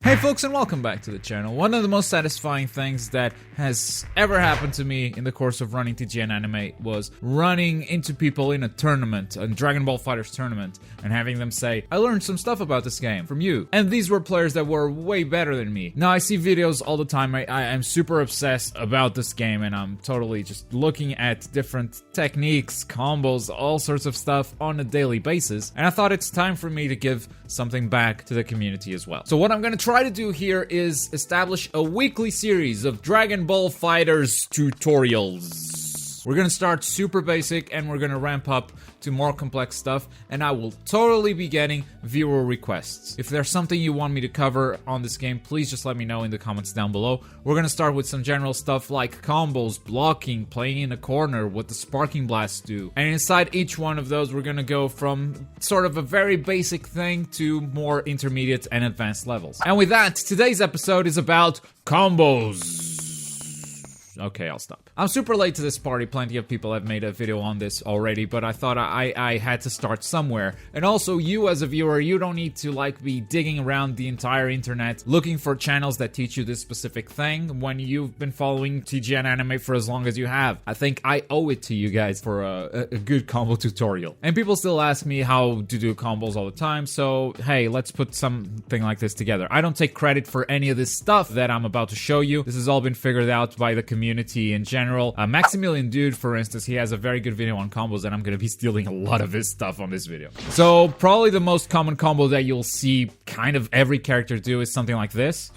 Hey folks, and welcome back to the channel. One of the most satisfying things that has ever happened to me in the course of running TGN anime was running into people in a tournament, a Dragon Ball FighterZ tournament, and having them say, I learned some stuff about this game from you. And these were players that were way better than me. Now I see videos all the time, I'm super obsessed about this game, and I'm totally just looking at different techniques, combos, all sorts of stuff on a daily basis. And I thought it's time for me to give something back to the community as well. So what I'm gonna try to do here is establish a weekly series of Dragon Ball FighterZ tutorials. We're gonna start super basic and we're gonna ramp up to more complex stuff, and I will totally be getting viewer requests. If there's something you want me to cover on this game, please just let me know in the comments down below. We're gonna start with some general stuff like combos, blocking, playing in a corner, what the sparking blasts do. And inside each one of those, we're gonna go from sort of a very basic thing to more intermediate and advanced levels. And with that, today's episode is about combos. Okay, I'll stop. I'm super late to this party. Plenty of people have made a video on this already, but I thought I had to start somewhere. And also, you as a viewer, you don't need to be digging around the entire internet looking for channels that teach you this specific thing when you've been following TGN anime for as long as you have. I think I owe it to you guys for a good combo tutorial. And people still ask me how to do combos all the time, so hey, let's put something like this together. I don't take credit for any of this stuff that I'm about to show you. This has all been figured out by the community in general. Maximilian Dude, for instance, he has a very good video on combos, and I'm gonna be stealing a lot of his stuff on this video. So probably the most common combo that you'll see kind of every character do is something like this.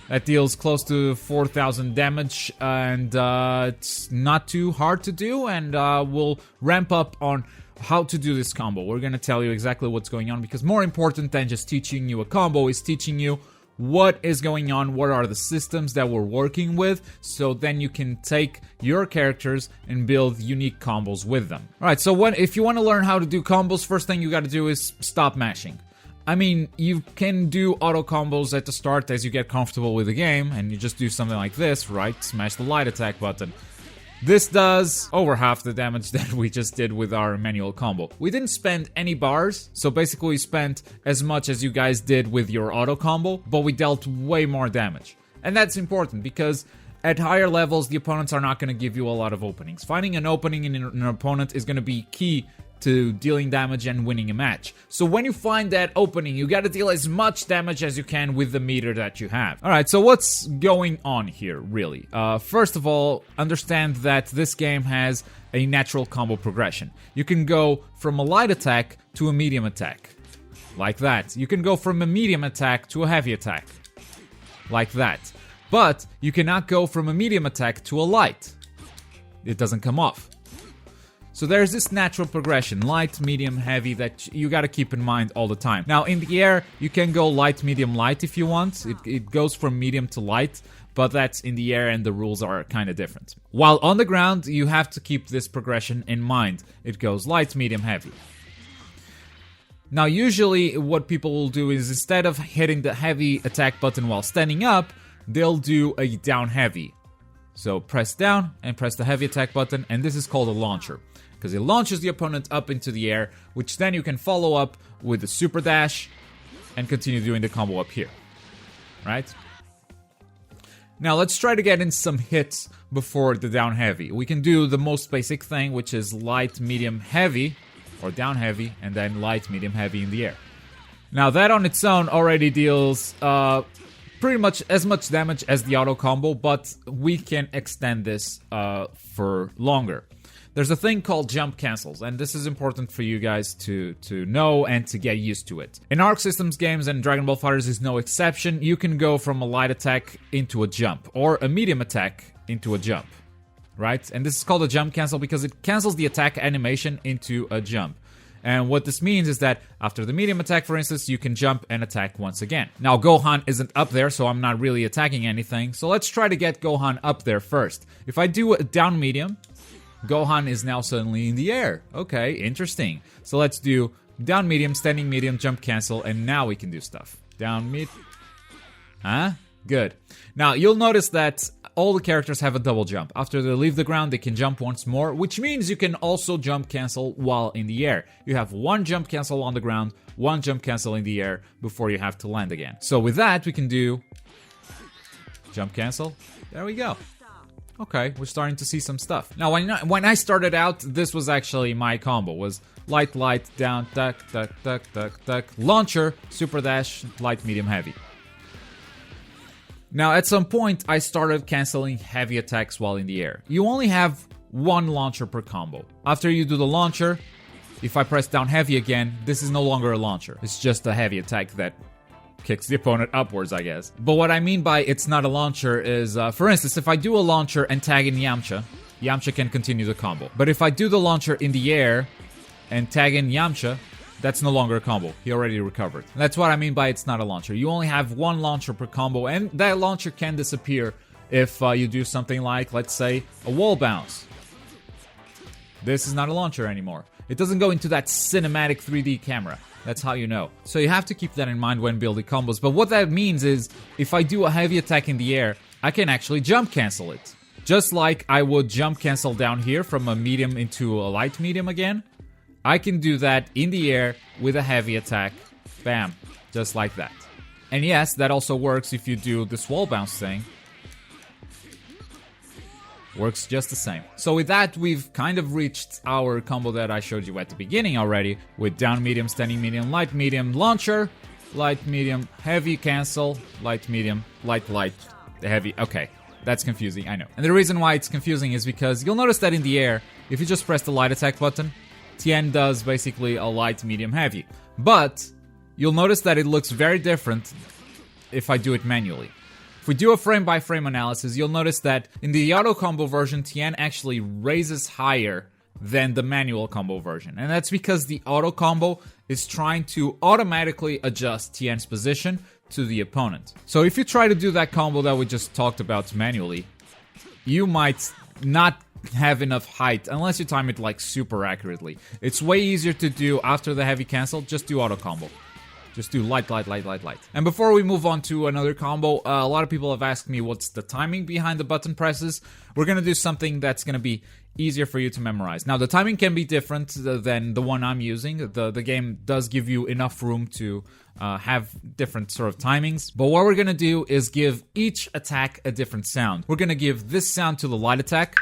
That deals close to 4,000 damage, and it's not too hard to do, and we'll ramp up on how to do this combo. We're gonna tell you exactly what's going on, because more important than just teaching you a combo is teaching you what is going on, what are the systems that we're working with, so then you can take your characters and build unique combos with them. Alright, so if you want to learn how to do combos, first thing you gotta do is stop mashing. I mean, you can do auto combos at the start as you get comfortable with the game, and you just do something like this, right? Smash the light attack button. This does over half the damage that we just did with our manual combo. We didn't spend any bars, so basically we spent as much as you guys did with your auto combo, but we dealt way more damage. And that's important because at higher levels, the opponents are not going to give you a lot of openings. Finding an opening in an opponent is going to be key to dealing damage and winning a match. So when you find that opening, you gotta deal as much damage as you can with the meter that you have. Alright, so what's going on here, really? First of all, understand that this game has a natural combo progression. You can go from a light attack to a medium attack. Like that. You can go from a medium attack to a heavy attack. Like that. But you cannot go from a medium attack to a light. It doesn't come off. So there's this natural progression, light, medium, heavy, that you gotta keep in mind all the time. Now, in the air, you can go light, medium, light if you want. It goes from medium to light, but that's in the air and the rules are kind of different. While on the ground, you have to keep this progression in mind. It goes light, medium, heavy. Now, usually what people will do is instead of hitting the heavy attack button while standing up, they'll do a down heavy. So press down and press the heavy attack button, and this is called a launcher, because it launches the opponent up into the air, which then you can follow up with the super dash and continue doing the combo up here. Right? Now let's try to get in some hits before the down heavy. We can do the most basic thing, which is light, medium, heavy, or down heavy, and then light, medium, heavy in the air. Now that on its own already deals pretty much as much damage as the auto combo, but we can extend this for longer. There's a thing called jump cancels, and this is important for you guys to know and to get used to it. In Arc Systems games, and Dragon Ball FighterZ is no exception, you can go from a light attack into a jump, or a medium attack into a jump, right? And this is called a jump cancel because it cancels the attack animation into a jump. And what this means is that after the medium attack, for instance, you can jump and attack once again. Now, Gohan isn't up there, so I'm not really attacking anything, so let's try to get Gohan up there first. If I do a down medium, Gohan is now suddenly in the air. Okay, interesting. So let's do down medium, standing medium, jump cancel, and now we can do stuff. Down mid. Huh? Good. Now, you'll notice that all the characters have a double jump. After they leave the ground, they can jump once more, which means you can also jump cancel while in the air. You have one jump cancel on the ground, one jump cancel in the air before you have to land again. So with that, we can do jump cancel. There we go. Okay, we're starting to see some stuff. Now, when I started out, this was actually my combo. Was light, light, down, duck, duck, duck, duck, duck, launcher, super dash, light, medium, heavy. Now, at some point, I started canceling heavy attacks while in the air. You only have one launcher per combo. After you do the launcher, if I press down heavy again, this is no longer a launcher. It's just a heavy attack that kicks the opponent upwards, I guess. But what I mean by it's not a launcher is, for instance, if I do a launcher and tag in Yamcha, Yamcha can continue the combo. But if I do the launcher in the air and tag in Yamcha, that's no longer a combo. He already recovered. That's what I mean by it's not a launcher. You only have one launcher per combo, and that launcher can disappear if you do something like, let's say, a wall bounce. This is not a launcher anymore. It doesn't go into that cinematic 3D camera. That's how you know. So you have to keep that in mind when building combos. But what that means is, if I do a heavy attack in the air, I can actually jump cancel it. Just like I would jump cancel down here from a medium into a light medium again, I can do that in the air with a heavy attack. Bam. Just like that. And yes, that also works if you do this wall bounce thing. Works just the same. So with that, we've kind of reached our combo that I showed you at the beginning already, with down medium, standing medium, light medium, launcher, light medium, heavy cancel, light medium, light light, heavy. Okay, that's confusing, I know. And the reason why it's confusing is because you'll notice that in the air, if you just press the light attack button, Tien does basically a light, medium, heavy. But you'll notice that it looks very different if I do it manually. If we do a frame-by-frame analysis, you'll notice that in the auto combo version, Tien actually raises higher than the manual combo version. And that's because the auto combo is trying to automatically adjust Tien's position to the opponent. So if you try to do that combo that we just talked about manually, you might not have enough height unless you time it like super accurately. It's way easier to do after the heavy cancel, just do auto combo. Just do light, light, light, light, light. And before we move on to another combo, a lot of people have asked me what's the timing behind the button presses. We're going to do something that's going to be easier for you to memorize. Now, the timing can be different than the one I'm using. The game does give you enough room to have different sort of timings. But what we're going to do is give each attack a different sound. We're going to give this sound to the light attack.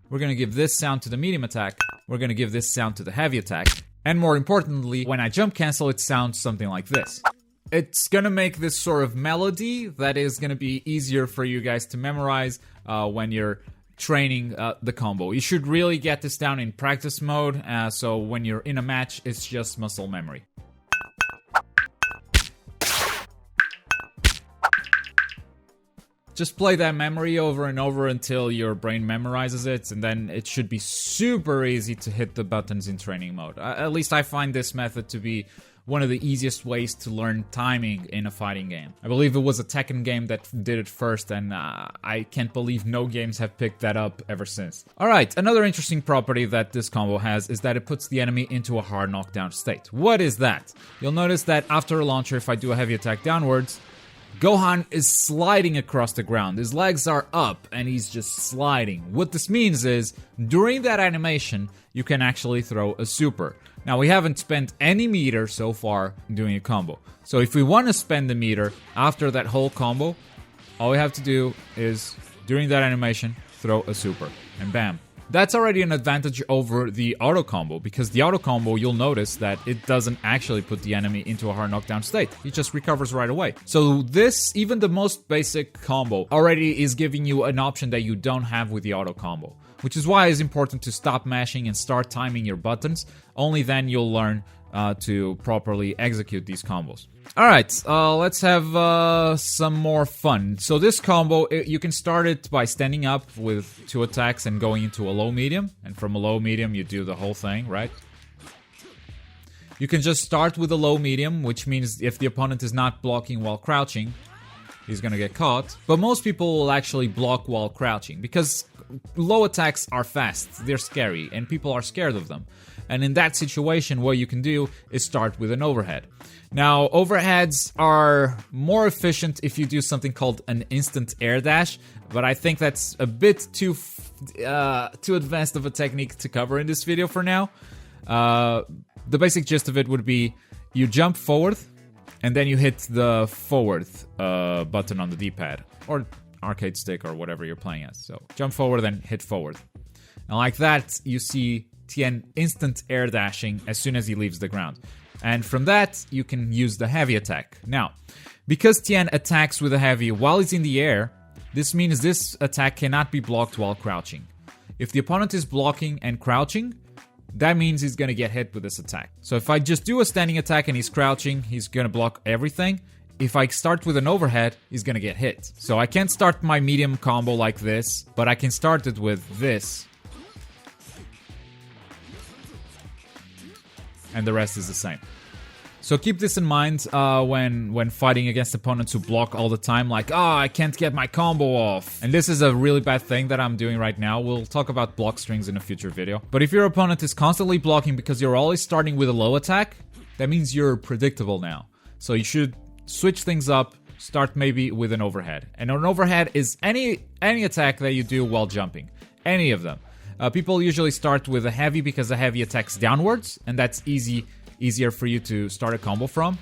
We're going to give this sound to the medium attack. We're going to give this sound to the heavy attack. And more importantly, when I jump cancel, it sounds something like this. It's gonna make this sort of melody that is gonna be easier for you guys to memorize when you're training the combo. You should really get this down in practice mode, so when you're in a match, it's just muscle memory. Just play that memory over and over until your brain memorizes it, and then it should be super easy to hit the buttons in training mode. At least I find this method to be one of the easiest ways to learn timing in a fighting game. I believe it was a Tekken game that did it first, and I can't believe no games have picked that up ever since. Alright, another interesting property that this combo has is that it puts the enemy into a hard knockdown state. What is that? You'll notice that after a launcher, if I do a heavy attack downwards, Gohan is sliding across the ground. His legs are up and he's just sliding. What this means is, during that animation, you can actually throw a super. Now, we haven't spent any meter so far doing a combo. So if we want to spend the meter after that whole combo, all we have to do is, during that animation, throw a super. And bam. That's already an advantage over the auto combo, because the auto combo, you'll notice that it doesn't actually put the enemy into a hard knockdown state. He just recovers right away. So this, even the most basic combo, already is giving you an option that you don't have with the auto combo. Which is why it's important to stop mashing and start timing your buttons. Only then you'll learn to properly execute these combos. Alright, let's have some more fun. So this combo, you can start it by standing up with 2 attacks and going into a low medium. And from a low medium, you do the whole thing, right? You can just start with a low medium, which means if the opponent is not blocking while crouching, he's gonna get caught. But most people will actually block while crouching, because low attacks are fast, they're scary, and people are scared of them. And in that situation, what you can do is start with an overhead. Now, overheads are more efficient if you do something called an instant air dash, but I think that's a bit too advanced of a technique to cover in this video for now. The basic gist of it would be you jump forward, and then you hit the forward button on the D-pad, or arcade stick, or whatever you're playing as. So jump forward, then hit forward. And like that, you see Tien instant air dashing as soon as he leaves the ground. And from that, you can use the heavy attack. Now, because Tien attacks with a heavy while he's in the air, this means this attack cannot be blocked while crouching. If the opponent is blocking and crouching, that means he's gonna get hit with this attack. So if I just do a standing attack and he's crouching, he's gonna block everything. If I start with an overhead, he's gonna get hit. So I can't start my medium combo like this, but I can start it with this. And the rest is the same. So keep this in mind when fighting against opponents who block all the time, like, I can't get my combo off. And this is a really bad thing that I'm doing right now. We'll talk about block strings in a future video. But if your opponent is constantly blocking because you're always starting with a low attack, that means you're predictable now. So you should switch things up, start maybe with an overhead. And an overhead is any attack that you do while jumping. Any of them. People usually start with a heavy because the heavy attacks downwards, and that's easier for you to start a combo from.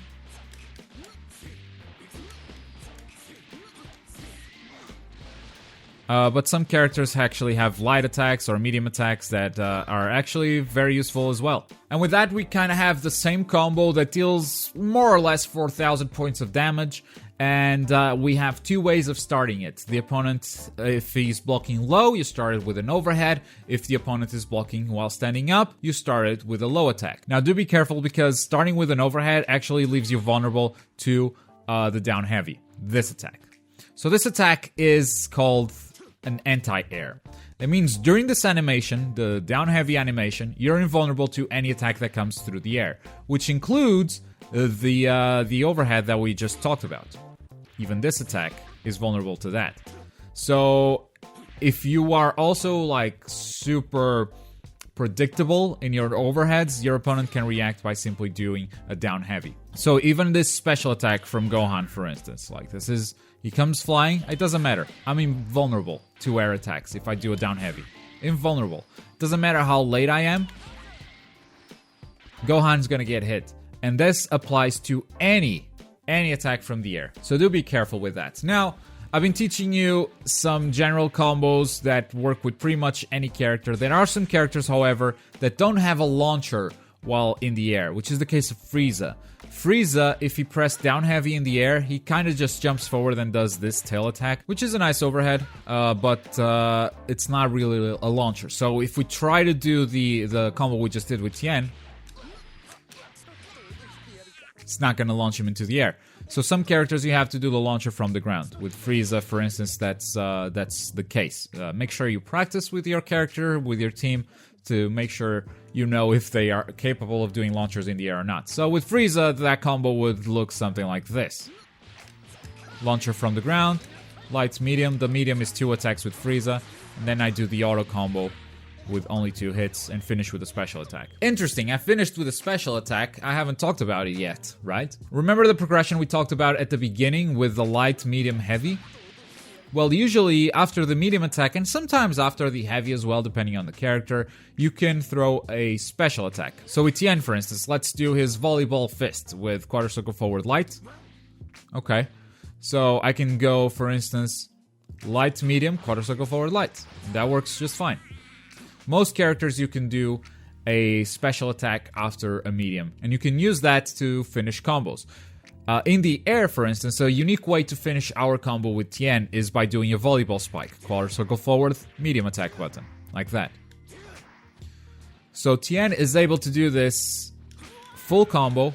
But some characters actually have light attacks or medium attacks that are actually very useful as well. And with that, we kind of have the same combo that deals more or less 4,000 points of damage. And we have two ways of starting it. The opponent, if he's blocking low, you start it with an overhead. If the opponent is blocking while standing up, you start it with a low attack. Now do be careful, because starting with an overhead actually leaves you vulnerable to the down heavy, this attack. So this attack is called an anti-air. That means during this animation, the down heavy animation, you're invulnerable to any attack that comes through the air, which includes the overhead that we just talked about. Even this attack is vulnerable to that. So if you are also like super predictable in your overheads, your opponent can react by simply doing a down heavy. So even this special attack from Gohan, for instance, like this is, he comes flying, it doesn't matter. I'm invulnerable to air attacks if I do a down heavy. Invulnerable. Doesn't matter how late I am, Gohan's gonna get hit. And this applies to any attack from the air. So do be careful with that. Now, I've been teaching you some general combos that work with pretty much any character. There are some characters, however, that don't have a launcher while in the air, which is the case of Frieza. Frieza, if he pressed down heavy in the air, he kind of just jumps forward and does this tail attack, which is a nice overhead, but it's not really a launcher. So if we try to do the combo we just did with Tien, it's not going to launch him into the air. So some characters you have to do the launcher from the ground. With Frieza, for instance, that's the case. Make sure you practice with your character, with your team, to make sure you know if they are capable of doing launchers in the air or not. So with Frieza, that combo would look something like this. Launcher from the ground, light, medium. The medium is 2 attacks with Frieza. And then I do the auto combo with only 2 hits and finish with a special attack. Interesting, I finished with a special attack. I haven't talked about it yet, right? Remember the progression we talked about at the beginning with the light, medium, heavy? Well, usually after the medium attack, and sometimes after the heavy as well, depending on the character, you can throw a special attack. So with Tien, for instance, let's do his volleyball fist with quarter circle forward light. Okay, so I can go, for instance, light, medium, quarter circle forward light. That works just fine. Most characters you can do a special attack after a medium, and you can use that to finish combos. In the air, for instance, a unique way to finish our combo with Tien is by doing a volleyball spike. Quarter circle forward, medium attack button, like that. So Tien is able to do this full combo,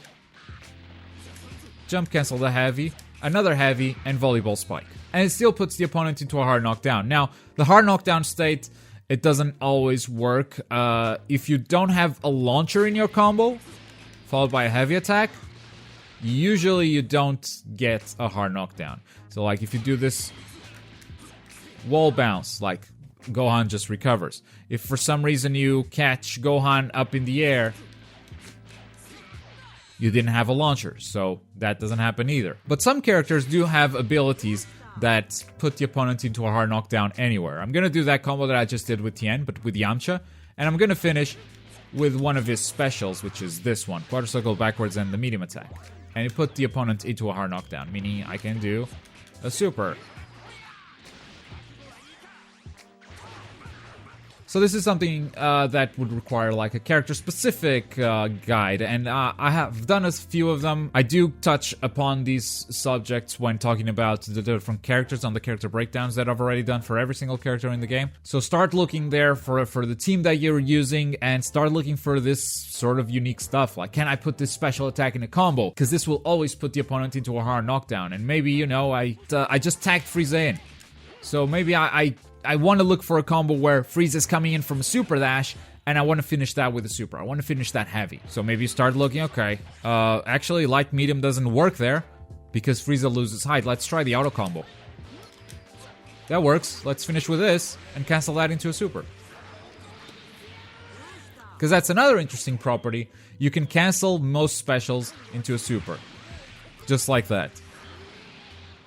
jump cancel the heavy, another heavy, and volleyball spike. And it still puts the opponent into a hard knockdown. Now, the hard knockdown state, it doesn't always work. If you don't have a launcher in your combo, followed by a heavy attack, usually you don't get a hard knockdown. So like if you do this wall bounce, like Gohan just recovers. If for some reason you catch Gohan up in the air, you didn't have a launcher, so that doesn't happen either. But some characters do have abilities that put the opponent into a hard knockdown anywhere. I'm gonna do that combo that I just did with Tien, but with Yamcha, and I'm gonna finish with one of his specials, which is this one, quarter circle backwards and the medium attack. And it put the opponent into a hard knockdown, meaning I can do a super. So this is something that would require like a character-specific guide, and I have done a few of them. I do touch upon these subjects when talking about the different characters on the character breakdowns that I've already done for every single character in the game. So start looking there for the team that you're using, and start looking for this sort of unique stuff. Like, can I put this special attack in a combo? Because this will always put the opponent into a hard knockdown. And maybe, you know, I just tagged Frieza in. So maybe I want to look for a combo where Frieza's coming in from a super dash, and I want to finish that with a super. I want to finish that heavy. So maybe you start looking, okay, actually light medium doesn't work there because Frieza loses height. Let's try the auto combo. That works. Let's finish with this and cancel that into a super. Because that's another interesting property. You can cancel most specials into a super. Just like that.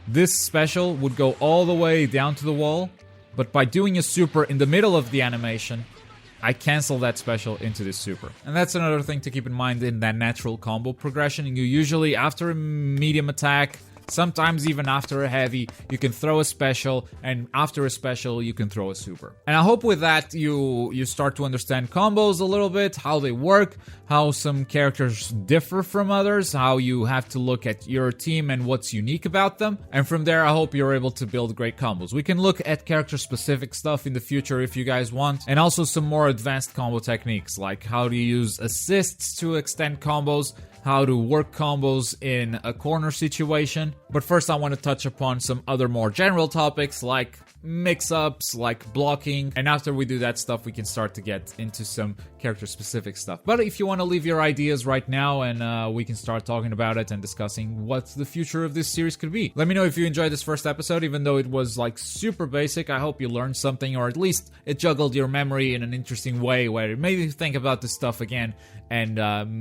This special would go all the way down to the wall, but by doing a super in the middle of the animation, I cancel that special into this super. And that's another thing to keep in mind in that natural combo progression. You usually, after a medium attack, sometimes even after a heavy, you can throw a special, and after a special, you can throw a super. And I hope with that, you start to understand combos a little bit, how they work, how some characters differ from others, how you have to look at your team and what's unique about them. And from there, I hope you're able to build great combos. We can look at character-specific stuff in the future if you guys want, and also some more advanced combo techniques, like how to use assists to extend combos, how to work combos in a corner situation. But first I want to touch upon some other more general topics like mix-ups, like blocking, and after we do that stuff we can start to get into some character-specific stuff. But if you want to leave your ideas right now and we can start talking about it and discussing what the future of this series could be. Let me know if you enjoyed this first episode, even though it was like super basic. I hope you learned something, or at least it juggled your memory in an interesting way where it made you think about this stuff again, and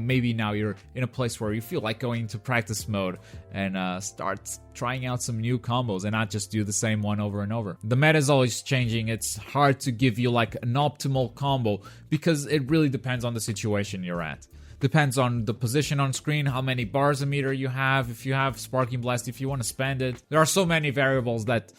maybe now you're in a place where you feel like going into practice mode and start trying out some new combos and not just do the same one over and over. The meta is always changing. It's hard to give you like an optimal combo because it really depends on the situation you're at. Depends on the position on screen, how many bars a meter you have, if you have Sparking Blast, if you want to spend it. There are so many variables that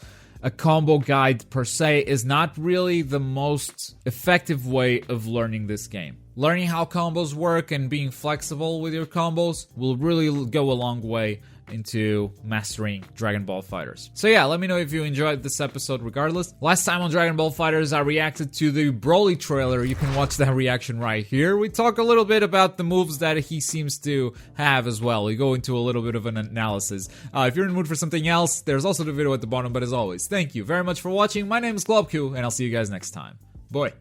a combo guide per se is not really the most effective way of learning this game. Learning how combos work and being flexible with your combos will really go a long way into mastering Dragon Ball FighterZ. So yeah, let me know if you enjoyed this episode regardless. Last time on Dragon Ball FighterZ, I reacted to the Broly trailer. You can watch that reaction right here. We talk a little bit about the moves that he seems to have as well. We go into a little bit of an analysis. If you're in the mood for something else, there's also the video at the bottom, but as always, thank you very much for watching. My name is Globku, and I'll see you guys next time. Bye.